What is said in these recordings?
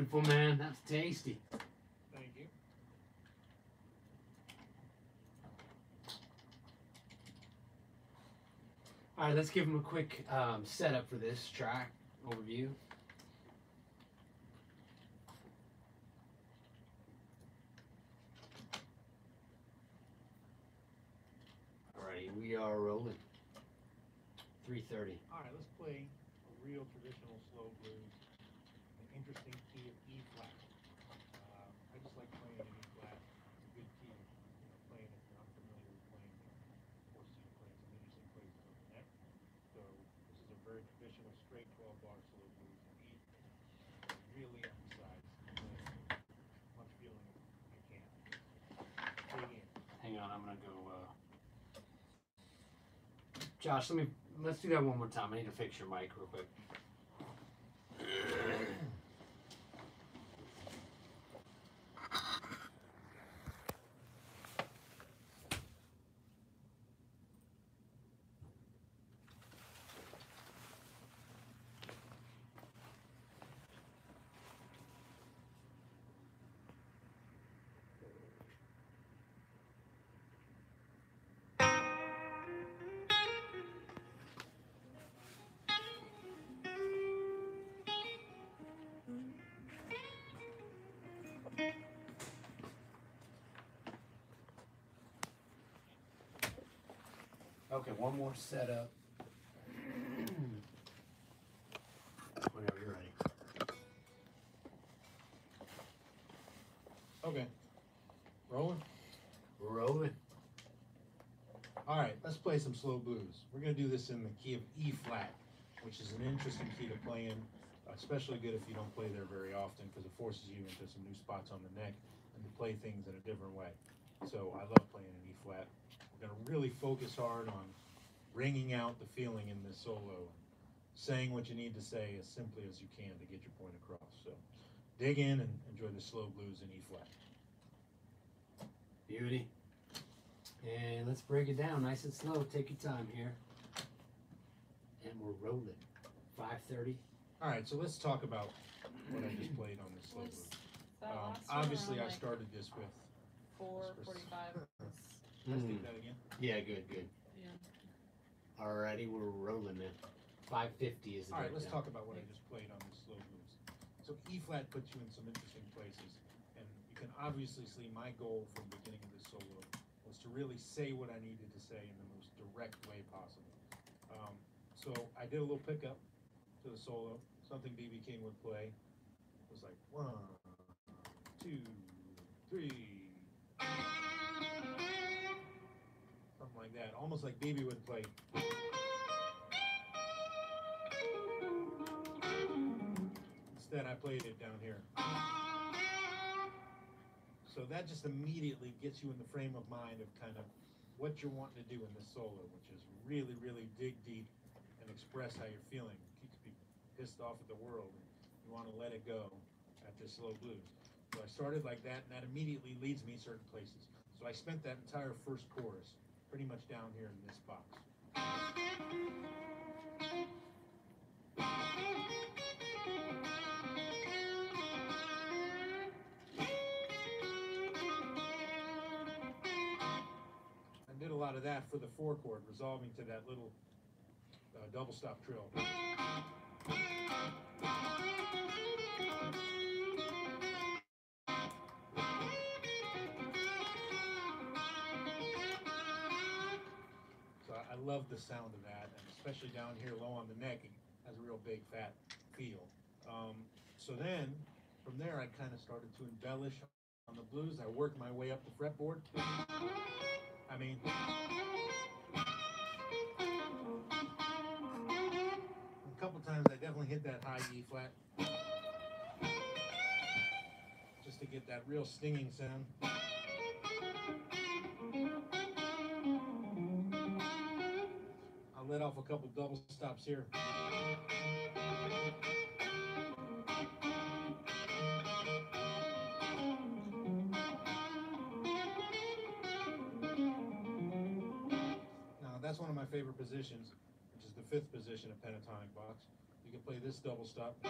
beautiful, man. That's tasty. Thank you. All right, let's give them a quick setup for this track overview. Alrighty, we are rolling. 3:30. All right, let's play a real traditional slow blues, an interesting key of E flat. I just like playing an E flat, a good key to playing if you're unfamiliar with playing it. Forces you to play some interesting places on the neck. So this is a very traditional straight 12-bar slow blues in E. Really emphasize as much feeling as I can. Dig in. Hang on, I'm gonna go. Josh, let's do that one more time. I need to fix your mic real quick. Okay, one more setup. Whenever you're ready. Okay. Rolling? Rolling. All right, let's play some slow blues. We're going to do this in the key of E flat, which is an interesting key to play in, especially good if you don't play there very often because it forces you into some new spots on the neck and to play things in a different way. So I love playing in E flat. We're going to really focus hard on wringing out the feeling in this solo, saying what you need to say as simply as you can to get your point across. So dig in and enjoy the slow blues in E flat. Beauty. And let's break it down nice and slow. Take your time here. And we're rolling. 5:30. All right, so let's talk about what I just played on this slow blues. Obviously, I started this with 4:45. Let's do that again. Yeah, good. Yeah. Alrighty, we're rolling it. 5:50 is the All right, let's breakdown. talk about what I just played on this slow blues. So E flat puts you in some interesting places, and you can obviously see my goal from the beginning of this solo was to really say what I needed to say in the most direct way possible. So I did a little pickup to the solo, something B.B. King would play. It was like 1, 2, 3, something like that, almost like B.B. would play. Instead, I played it down here. So that just immediately gets you in the frame of mind of kind of what you're wanting to do in this solo, which is really, really dig deep and express how you're feeling. You could be pissed off at the world and you want to let it go at this slow blues. So I started like that, and that immediately leads me certain places. So I spent that entire first chorus pretty much down here in this box. I did a lot of that for the 4 chord, resolving to that little double stop trill. So I love the sound of that, and especially down here low on the neck, it has a real big fat feel. So then, from there, I kind of started to embellish on the blues. I worked my way up the fretboard. I mean, a couple times I definitely hit that high E flat, just to get that real stinging sound. I'll let off a couple double stops here. Now that's one of my favorite positions, which is the 5th position of pentatonic box. You can play this double stop. You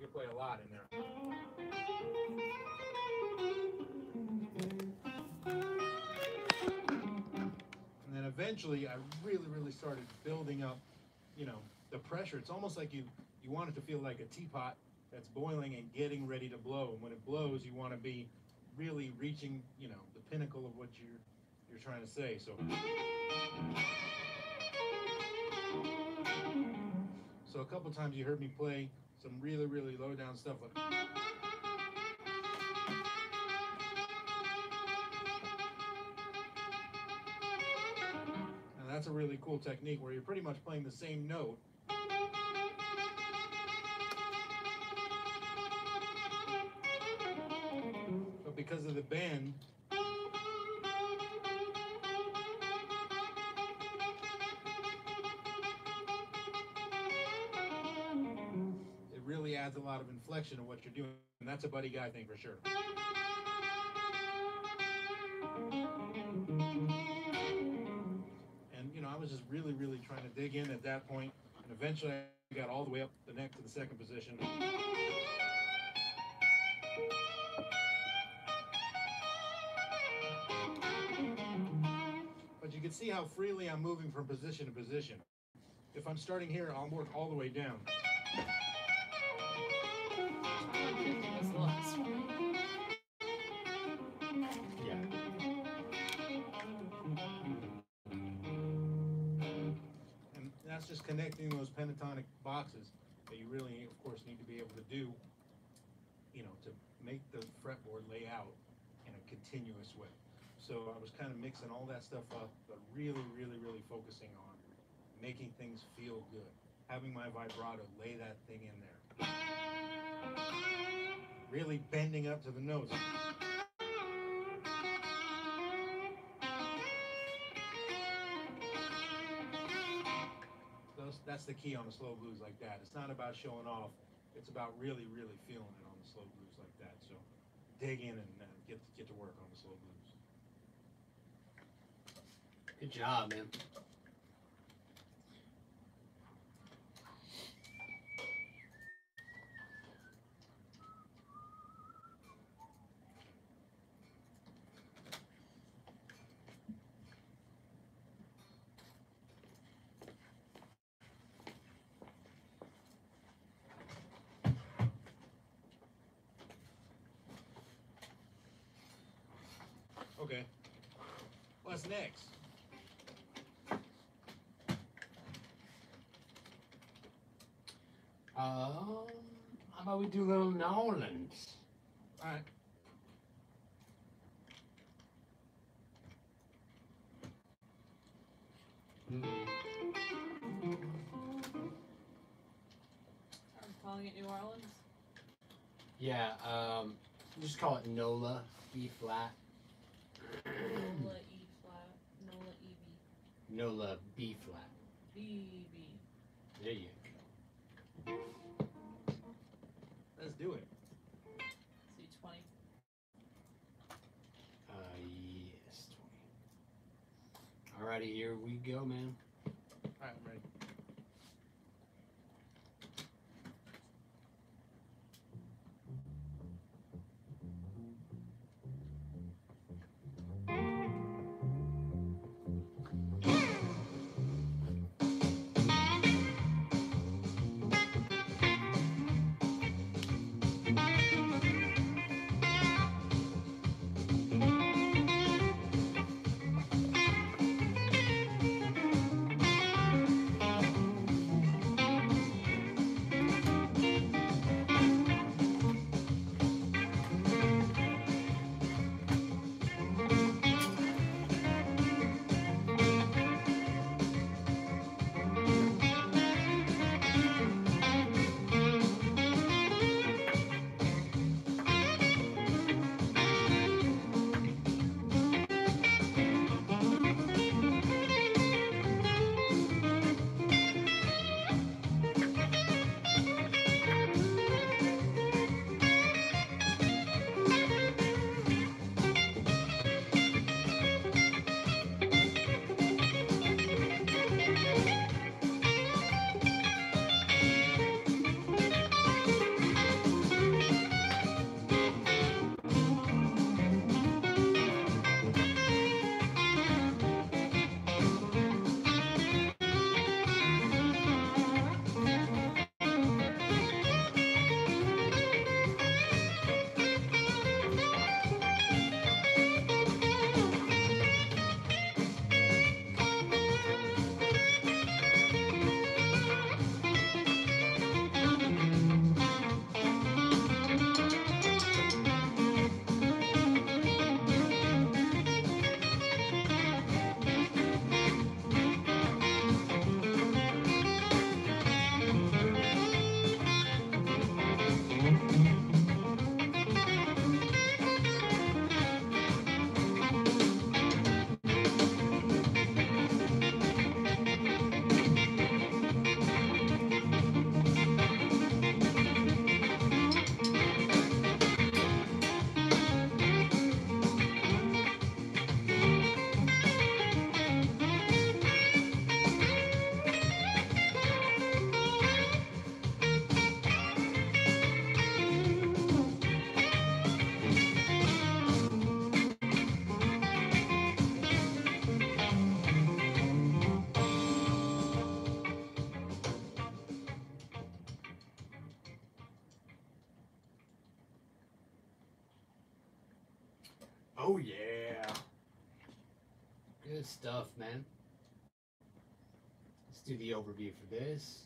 can play a lot in there. And then eventually I really started building up, you know, the pressure. It's almost like you want it to feel like a teapot that's boiling and getting ready to blow. And when it blows, you want to be really reaching, you know, the pinnacle of what you're trying to say. So a couple times you heard me play some really low down stuff like, and that's a really cool technique where you're pretty much playing the same note, but because of the bend, it really adds a lot of inflection to what you're doing. And that's a Buddy Guy thing for sure. And you know, I was just really trying to dig in at that point, and eventually I got all the way up the neck to the second position. But you can see how freely I'm moving from position to position. If I'm starting here, I'll work all the way down. 150 was the last one. Yeah. And that's just connecting those pentatonic boxes that you really, of course, need to be able to do, you know, to make the fretboard lay out in a continuous way. So I was kind of mixing all that stuff up, but really focusing on making things feel good. Having my vibrato lay that thing in there. Really bending up to the notes. That's the key on a slow blues like that. It's not about showing off. It's about really feeling it on the slow blues like that. So dig in and get to work on the slow blues. Good job, man. Okay. What's next? How about we do little New Orleans? All right. Are we calling it New Orleans? Yeah, just call it NOLA, B flat. Nola E flat. Nola E B. NOLA, B flat. B B. There you go. Let's do it. C20. Yes, 20. Alrighty, here we go, man. All right, I'm ready. Oh yeah. Good stuff, man. Let's do the overview for this.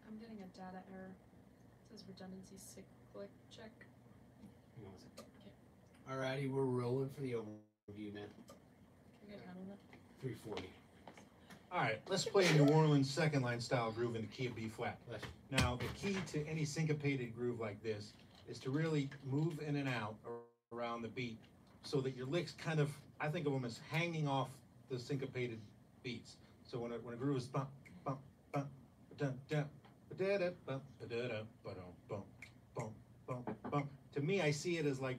I'm getting a data error. It says redundancy cyclic check. Hang on a second. Alrighty, we're rolling for the overview, man. Can you guys handle that? 340. All right, let's play a New Orleans second line style groove in the key of B flat. Now, the key to any syncopated groove like this is to really move in and out around the beat so that your licks kind of, I think of them as hanging off the syncopated beats. So when a groove is bump, bump, bump, dun, dun, ba-da-da, bump, ba-da-da, ba-dum, bump, bump, bump, bump. To me, I see it as like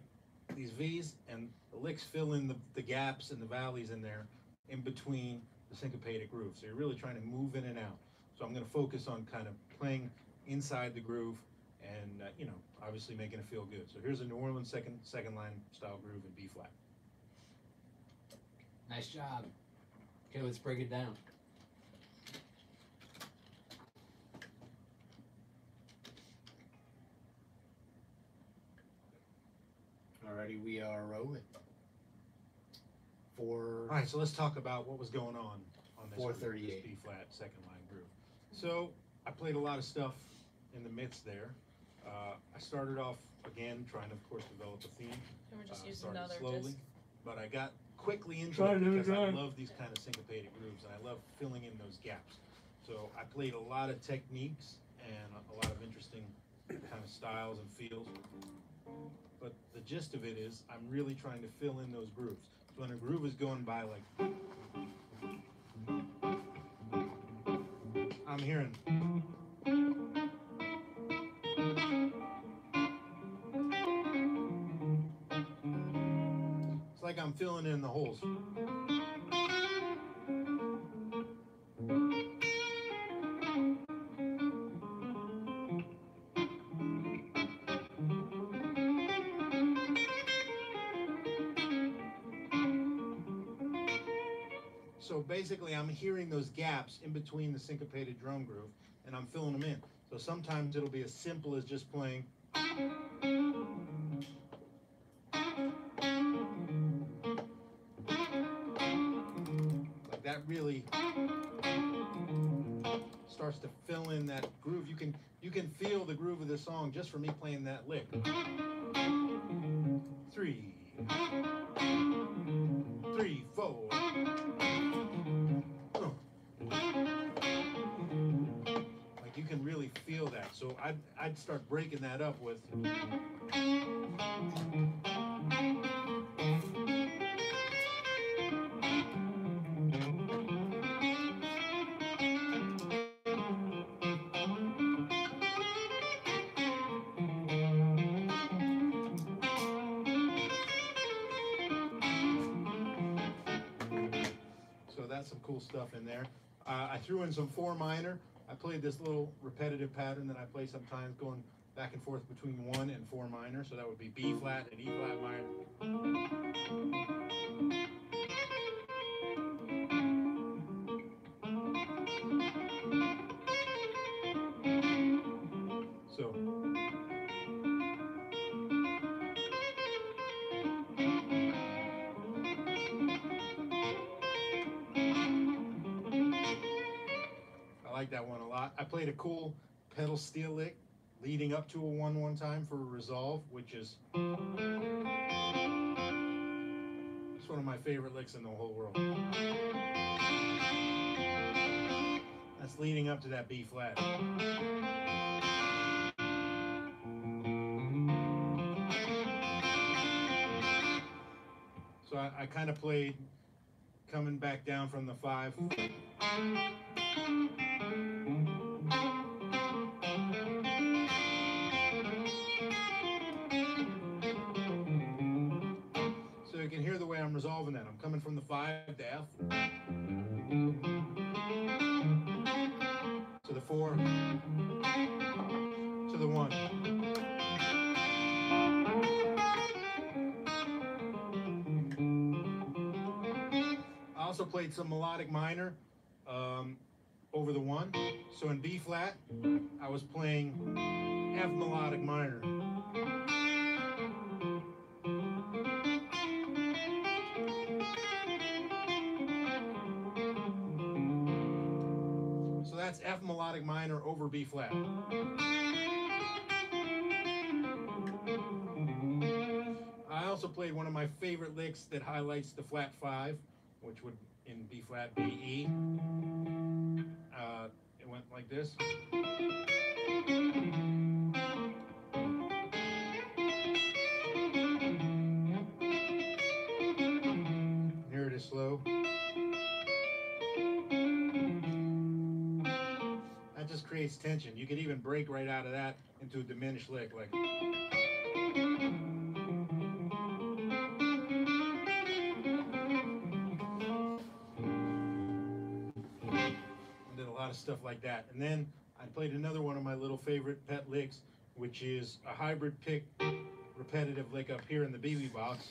these V's, and the licks fill in the gaps and the valleys in there in between the syncopated groove. So you're really trying to move in and out. So I'm going to focus on kind of playing inside the groove and, you know, obviously making it feel good. So here's a New Orleans second line style groove in B flat. Nice job. Okay, let's break it down. Alrighty, we are rolling. All right, so let's talk about what was going on this 438 B flat second line groove. So I played a lot of stuff in the midst there. I started off again trying to, of course, develop a theme. Can we just use Started another slowly, disc? but I got quickly into it because I love these kind of syncopated grooves and I love filling in those gaps. So I played a lot of techniques and a lot of interesting kind of styles and feels. But the gist of it is I'm really trying to fill in those grooves. So when a groove is going by like, I'm hearing. It's like I'm filling in the holes. So basically I'm hearing those gaps in between the syncopated drum groove and I'm filling them in. So sometimes it'll be as simple as just playing. Like that really starts to fill in that groove. You can feel the groove of the song just from me playing that lick. 3, 3, 4. Like you can really feel that. So I'd start breaking that up with. So that's some cool stuff in there. I threw in some 4 minor. I played this little repetitive pattern that I play sometimes going back and forth between 1 and 4 minor. So that would be B flat and E flat minor. So I like that one a lot. I played a cool pedal steel lick leading up to a 1 time for a resolve, which is it's one of my favorite licks in the whole world. That's leading up to that B flat. So I kind of played coming back down from the 5. So you can hear the way I'm resolving that. I'm coming from the 5 to F, to the 4, to the 1. one. I also played some melodic minor over the one. So in B flat, I was playing F melodic minor. So that's F melodic minor over B flat. I also played one of my favorite licks that highlights the flat 5, which would in B flat be E. It went like this. Here it is slow. That just creates tension. You could even break right out of that into a diminished lick, like. Did a lot of stuff like that. And then I played another one of my little favorite pet licks, which is a hybrid pick repetitive lick up here in the BB box.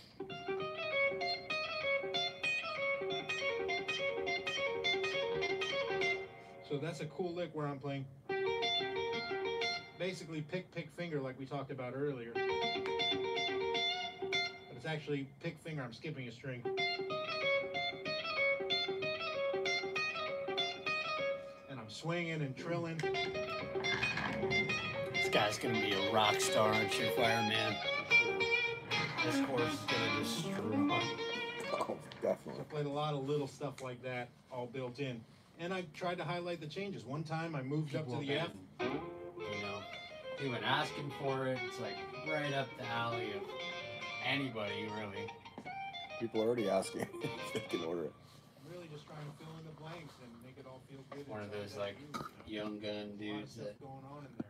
So that's a cool lick where I'm playing basically pick finger like we talked about earlier. But it's actually pick finger, I'm skipping a string. And I'm swinging and trilling. This guy's gonna be a rock star on TrueFire, man. This course is gonna destroy. Oh, definitely. So I played a lot of little stuff like that, all built in. And I tried to highlight the changes. One time I moved up to the F. You know, they've been asking for it. It's like right up the alley of anybody, really. People are already asking if they can order it. I'm really just trying to fill in the blanks and make it all feel good. One of those inside like that unit, you know? young gun A lot of dudes stuff that going on in there.